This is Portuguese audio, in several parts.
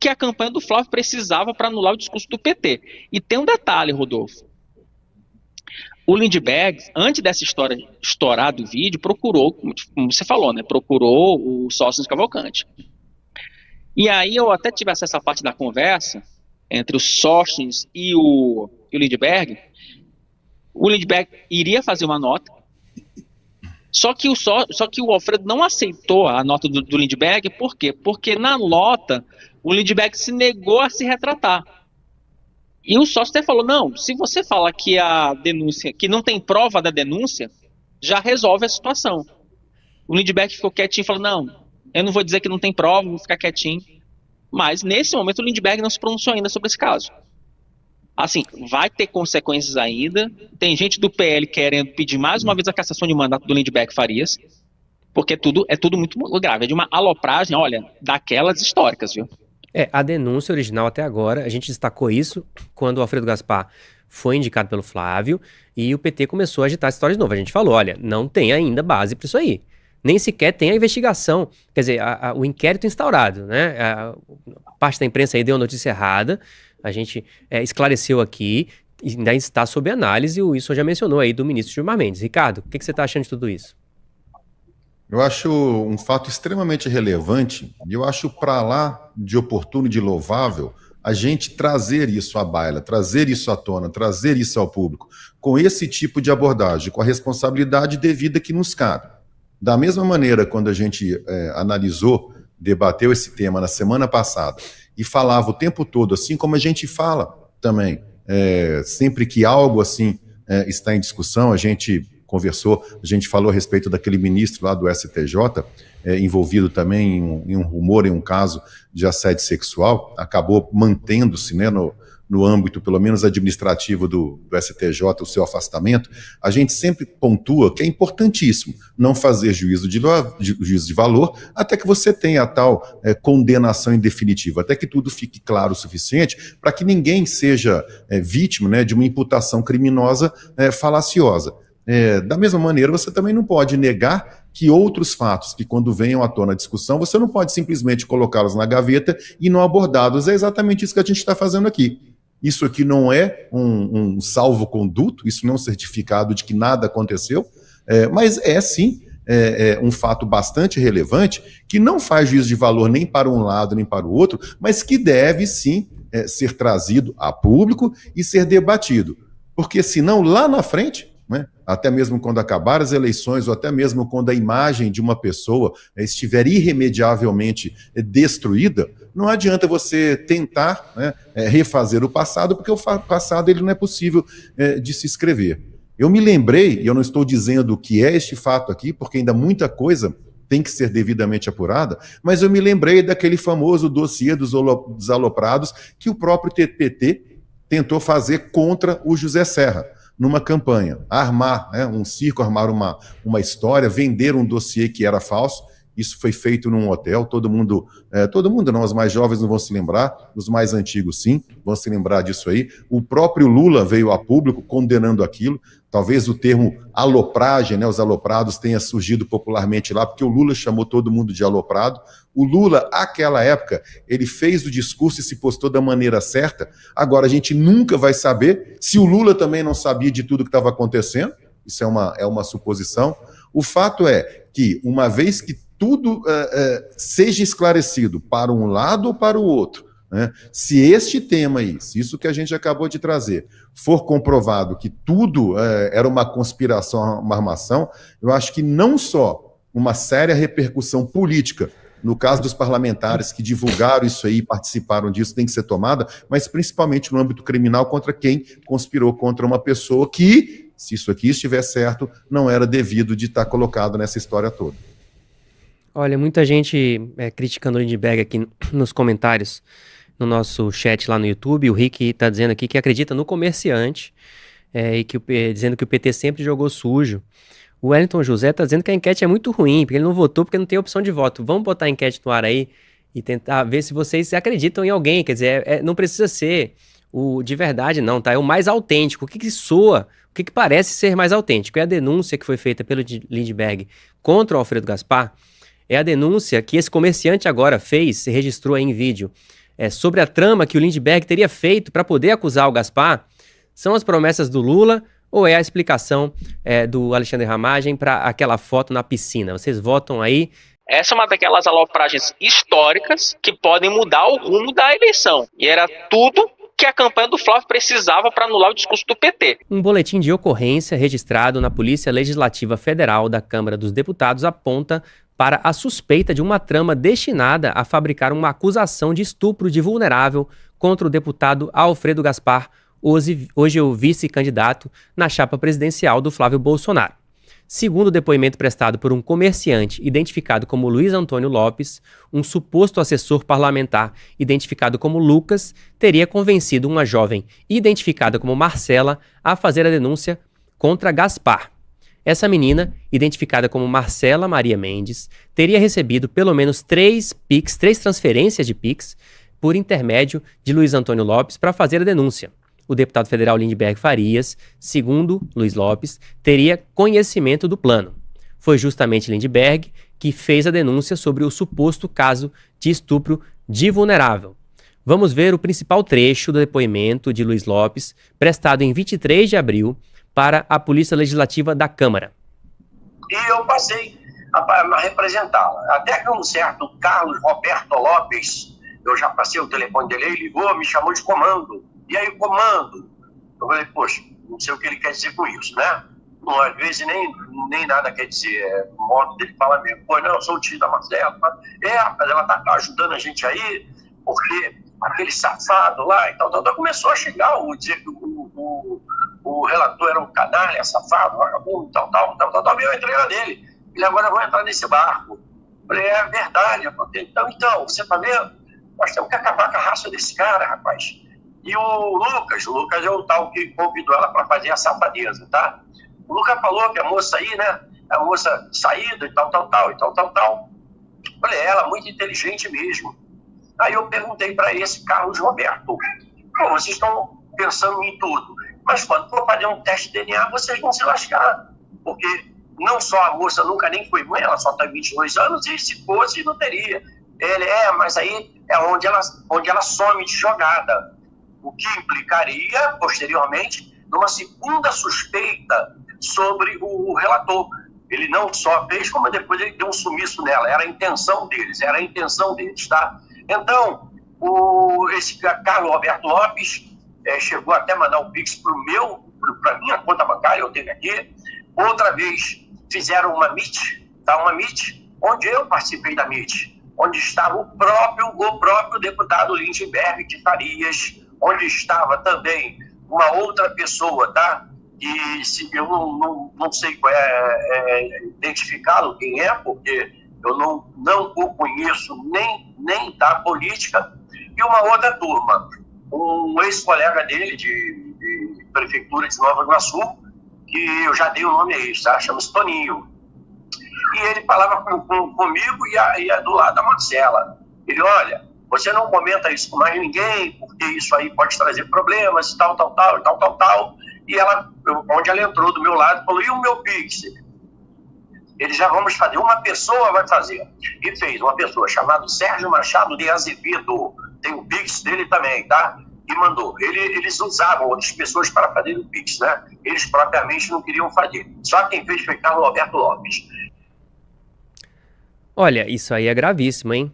que a campanha do Flávio precisava para anular o discurso do PT. E tem um detalhe, Rodolfo. O Lindbergh, antes dessa história estourar do vídeo, procurou, como você falou, né? Procurou o Sócio Cavalcante. E aí eu até tive acesso à parte da conversa entre os Sócios e o Lindbergh. O Lindbergh iria fazer uma nota, só que o Alfredo não aceitou a nota do Lindbergh. Por quê? Porque na nota o Lindbergh se negou a se retratar. E o sócio até falou, não, se você fala que a denúncia, que não tem prova da denúncia, já resolve a situação. O Lindbergh ficou quietinho e falou, não, eu não vou dizer que não tem prova, vou ficar quietinho. Mas nesse momento o Lindbergh não se pronunciou ainda sobre esse caso. Assim, vai ter consequências ainda. Tem gente do PL querendo pedir mais uma vez a cassação de mandato do Lindbergh Farias, porque é tudo muito grave. É de uma alopragem, olha, daquelas históricas, viu? A denúncia original até agora, a gente destacou isso quando o Alfredo Gaspar foi indicado pelo Flávio e o PT começou a agitar essa história de novo. A gente falou, olha, não tem ainda base para isso aí. Nem sequer tem a investigação, quer dizer, o inquérito instaurado, né? A parte da imprensa aí deu a notícia errada, a gente esclareceu aqui, e ainda está sob análise, o Wilson já mencionou aí do ministro Gilmar Mendes. Ricardo, o que você está achando de tudo isso? Eu acho um fato extremamente relevante e eu acho para lá de oportuno e de louvável a gente trazer isso à baila, trazer isso à tona, trazer isso ao público, com esse tipo de abordagem, com a responsabilidade devida que nos cabe. Da mesma maneira, quando a gente analisou, debateu esse tema na semana passada e falava o tempo todo, assim como a gente fala também, sempre que algo assim está em discussão, a gente conversou, a gente falou a respeito daquele ministro lá do STJ, envolvido também em um rumor, em um caso de assédio sexual, acabou mantendo-se, né, no âmbito, pelo menos administrativo do STJ, o seu afastamento. A gente sempre pontua que é importantíssimo não fazer juízo de valor até que você tenha a tal condenação em definitivo, até que tudo fique claro o suficiente para que ninguém seja vítima, né, de uma imputação criminosa falaciosa. Da mesma maneira, você também não pode negar que outros fatos que, quando venham à tona a discussão, você não pode simplesmente colocá-los na gaveta e não abordá-los. É exatamente isso que a gente está fazendo aqui. Isso aqui não é um salvo-conduto, isso não é um certificado de que nada aconteceu, mas é sim um fato bastante relevante que não faz juízo de valor nem para um lado nem para o outro, mas que deve sim ser trazido a público e ser debatido. Porque senão, lá na frente, né, até mesmo quando acabar as eleições, ou até mesmo quando a imagem de uma pessoa estiver irremediavelmente destruída, não adianta você tentar, né, refazer o passado, porque o passado ele não é possível de se escrever. Eu me lembrei, e eu não estou dizendo o que é este fato aqui, porque ainda muita coisa tem que ser devidamente apurada, mas eu me lembrei daquele famoso dossiê dos aloprados que o próprio PT tentou fazer contra o José Serra, numa campanha, armar, né, um circo, armar uma história, vender um dossiê que era falso. Isso foi feito num hotel, todo mundo não, os mais jovens não vão se lembrar, os mais antigos sim, vão se lembrar disso aí. O próprio Lula veio a público condenando aquilo, talvez o termo alopragem, né, os aloprados tenha surgido popularmente lá, porque o Lula chamou todo mundo de aloprado. O Lula, àquela época, ele fez o discurso e se postou da maneira certa. Agora, a gente nunca vai saber se o Lula também não sabia de tudo que estava acontecendo, isso é uma suposição. O fato é que, uma vez que tudo seja esclarecido para um lado ou para o outro, né? Se este tema aí, se isso que a gente acabou de trazer, for comprovado que tudo era uma conspiração, uma armação, eu acho que não só uma séria repercussão política, no caso dos parlamentares que divulgaram isso aí, participaram disso, tem que ser tomada, mas principalmente no âmbito criminal contra quem conspirou contra uma pessoa que, se isso aqui estiver certo, não era devido de estar colocado nessa história toda. Olha, muita gente criticando o Lindbergh aqui nos comentários, no nosso chat lá no YouTube. O Rick está dizendo aqui que acredita no comerciante, e dizendo que o PT sempre jogou sujo. O Wellington José está dizendo que a enquete é muito ruim, porque ele não votou porque não tem opção de voto. Vamos botar a enquete no ar aí e tentar ver se vocês acreditam em alguém. Quer dizer, não precisa ser o de verdade não, tá? É o mais autêntico. O que soa, o que parece ser mais autêntico? É a denúncia que foi feita pelo Lindbergh contra o Alfredo Gaspar. É a denúncia que esse comerciante agora fez, se registrou aí em vídeo, sobre a trama que o Lindbergh teria feito para poder acusar o Gaspar? São as promessas do Lula ou é a explicação do Alexandre Ramagem para aquela foto na piscina? Vocês votam aí. Essa é uma daquelas alopragens históricas que podem mudar o rumo da eleição. E era tudo que a campanha do Flávio precisava para anular o discurso do PT. Um boletim de ocorrência registrado na Polícia Legislativa Federal da Câmara dos Deputados aponta para a suspeita de uma trama destinada a fabricar uma acusação de estupro de vulnerável contra o deputado Alfredo Gaspar, hoje o vice-candidato na chapa presidencial do Flávio Bolsonaro. Segundo o depoimento prestado por um comerciante identificado como Luiz Antônio Lopes, um suposto assessor parlamentar identificado como Lucas teria convencido uma jovem identificada como Marcela a fazer a denúncia contra Gaspar. Essa menina, identificada como Marcela Maria Mendes, teria recebido pelo menos 3 transferências de Pix, por intermédio de Luiz Antônio Lopes para fazer a denúncia. O deputado federal Lindbergh Farias, segundo Luiz Lopes, teria conhecimento do plano. Foi justamente Lindbergh que fez a denúncia sobre o suposto caso de estupro de vulnerável. Vamos ver o principal trecho do depoimento de Luiz Lopes, prestado em 23 de abril para a Polícia Legislativa da Câmara. E eu passei a representá-la. Até que um certo Carlos Roberto Lopes, eu já passei o telefone dele, ele ligou, me chamou de comando. E aí o comando, eu falei, poxa, não sei o que ele quer dizer com isso, né? Não, às vezes nem nada quer dizer, o modo dele falar mesmo. Pô, não, eu sou o tio da Marcela. Mas ela tá ajudando a gente aí, porque aquele safado lá e tal. Começou a chegar, dizer que o relator era um canalha, safado, vagabundo, tal. E eu entrei lá nele. Ele, agora eu vou entrar nesse barco. Eu falei, é verdade. Eu falei, então, você tá vendo? Nós temos que acabar com a raça desse cara, rapaz. E o Lucas é o tal que convidou ela para fazer a safadeza, tá? O Lucas falou que a moça aí, né? A moça saída e tal. Falei, ela é muito inteligente mesmo. Aí eu perguntei para esse Carlos Roberto, pô, vocês estão pensando em tudo, mas quando for fazer um teste de DNA, vocês vão se lascar. Porque não só a moça nunca nem foi mãe, ela só tem 22 anos, e se fosse, não teria. Ele, mas aí é onde ela some de jogada. O que implicaria, posteriormente, numa segunda suspeita sobre o relator. Ele não só fez, como depois ele deu um sumiço nela. Era a intenção deles, tá? Então, esse Carlos Roberto Lopes chegou até a mandar um Pix para minha conta bancária, eu tenho aqui. Outra vez, fizeram uma Meet, tá? Uma Meet, onde eu participei da Meet, onde estava o próprio deputado Lindbergh de Farias, onde estava também uma outra pessoa, tá? E eu não sei identificá-lo quem é, porque eu não o conheço nem da política, e uma outra turma, um ex-colega dele de prefeitura de Nova Iguaçu, que eu já dei o nome a ele, tá? Chama-se Toninho. E ele falava comigo e do lado da Marcela. Ele, olha, você não comenta isso com mais ninguém, porque isso aí pode trazer problemas e tal. E onde ela entrou do meu lado, falou, e o meu Pix? Ele, já vamos fazer, uma pessoa vai fazer. E fez, uma pessoa chamada Sérgio Machado de Azevedo, tem o Pix dele também, tá? E mandou. Eles usavam outras pessoas para fazer o Pix, né? Eles propriamente não queriam fazer. Só quem fez foi Carlos Roberto Lopes. Olha, isso aí é gravíssimo, hein?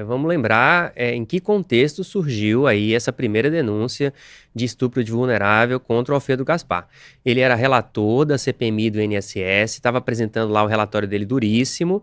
Vamos lembrar em que contexto surgiu aí essa primeira denúncia de estupro de vulnerável contra o Alfredo Gaspar. Ele era relator da CPMI do INSS, estava apresentando lá o relatório dele duríssimo,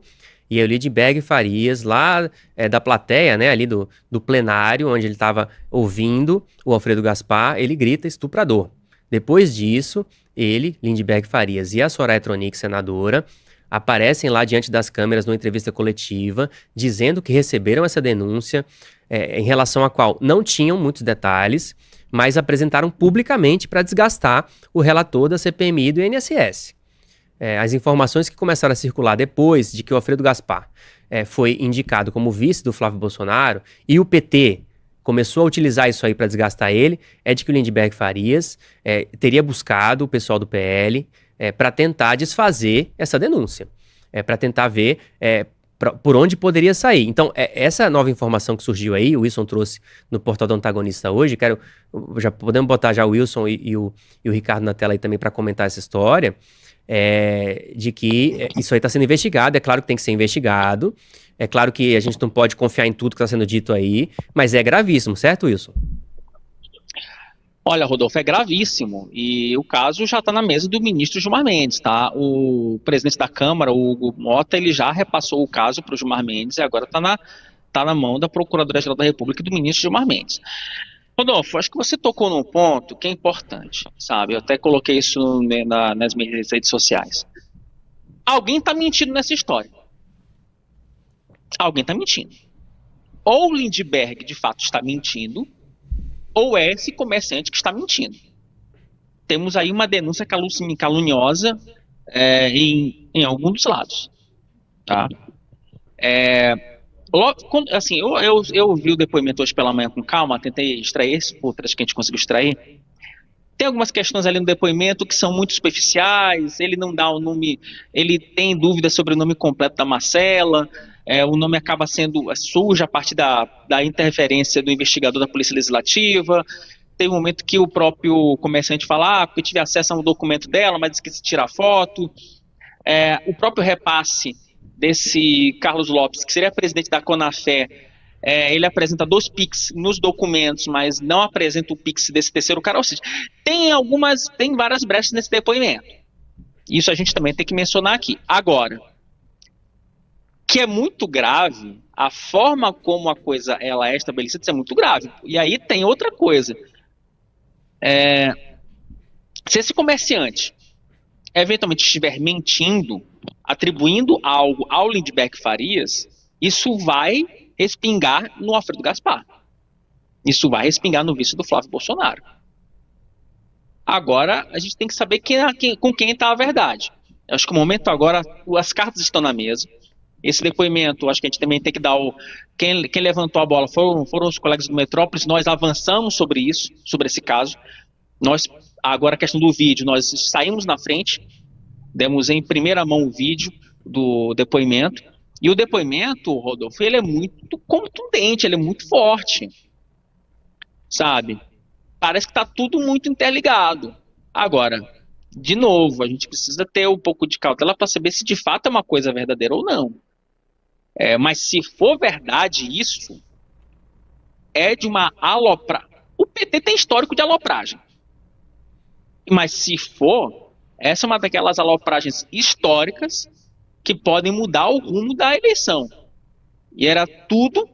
e aí o Lindbergh Farias, lá da plateia, né, ali do plenário, onde ele estava ouvindo o Alfredo Gaspar, ele grita estuprador. Depois disso, ele, Lindbergh Farias e a Soraya Tronic, senadora, aparecem lá diante das câmeras numa entrevista coletiva, dizendo que receberam essa denúncia, em relação à qual não tinham muitos detalhes, mas apresentaram publicamente para desgastar o relator da CPMI do INSS. As informações que começaram a circular depois de que o Alfredo Gaspar foi indicado como vice do Flávio Bolsonaro e o PT começou a utilizar isso aí para desgastar ele, é de que o Lindbergh Farias teria buscado o pessoal do PL para tentar desfazer essa denúncia, para tentar ver por onde poderia sair. Então, essa nova informação que surgiu aí, o Wilson trouxe no portal do Antagonista hoje, já podemos botar já o Wilson e o Ricardo na tela aí também para comentar essa história, de que isso aí está sendo investigado. É claro que tem que ser investigado, é claro que a gente não pode confiar em tudo que está sendo dito aí, mas é gravíssimo, certo, Wilson? Olha, Rodolfo, é gravíssimo, e o caso já está na mesa do ministro Gilmar Mendes, tá? O presidente da Câmara, o Hugo Mota, ele já repassou o caso para o Gilmar Mendes e agora está na mão da Procuradoria-Geral da República e do ministro Gilmar Mendes. Rodolfo, acho que você tocou num ponto que é importante, sabe? Eu até coloquei isso nas minhas redes sociais. Alguém está mentindo nessa história. Alguém está mentindo. Ou o Lindbergh, de fato, está mentindo, ou é esse comerciante que está mentindo. Temos aí uma denúncia caluniosa em algum dos lados. Tá? Assim, eu vi o depoimento hoje pela manhã com calma, tentei extrair esse, outras que a gente conseguiu extrair. Tem algumas questões ali no depoimento que são muito superficiais, ele não dá o nome, ele tem dúvidas sobre o nome completo da Marcela, o nome acaba sendo sujo a partir da interferência do investigador da Polícia Legislativa. Tem um momento que o próprio comerciante fala, porque eu tive acesso a um documento dela, mas esqueci de tirar foto. O próprio repasse desse Carlos Lopes, que seria presidente da Conafé, ele apresenta 2 PIX nos documentos, mas não apresenta o PIX desse terceiro cara. Ou seja, tem várias brechas nesse depoimento. Isso a gente também tem que mencionar aqui. Agora, que é muito grave, a forma como a coisa ela é estabelecida, isso é muito grave. E aí tem outra coisa. Se esse comerciante eventualmente estiver mentindo, atribuindo algo ao Lindbergh Farias, isso vai respingar no Alfredo Gaspar. Isso vai respingar no vice do Flávio Bolsonaro. Agora, a gente tem que saber com quem está a verdade. Eu acho que o momento agora, as cartas estão na mesa. Esse depoimento, acho que a gente também tem que dar quem levantou a bola foram os colegas do Metrópolis. Nós avançamos sobre isso, sobre esse caso. Agora a questão do vídeo, nós saímos na frente, demos em primeira mão o vídeo do depoimento. E o depoimento, Rodolfo, ele é muito contundente, ele é muito forte, sabe? Parece que está tudo muito interligado. Agora, de novo, a gente precisa ter um pouco de cautela para saber se de fato é uma coisa verdadeira ou não. Mas se for verdade isso, é de uma alopragem. O PT tem histórico de alopragem. Mas se for, essa é uma daquelas alopragens históricas que podem mudar o rumo da eleição. E era tudo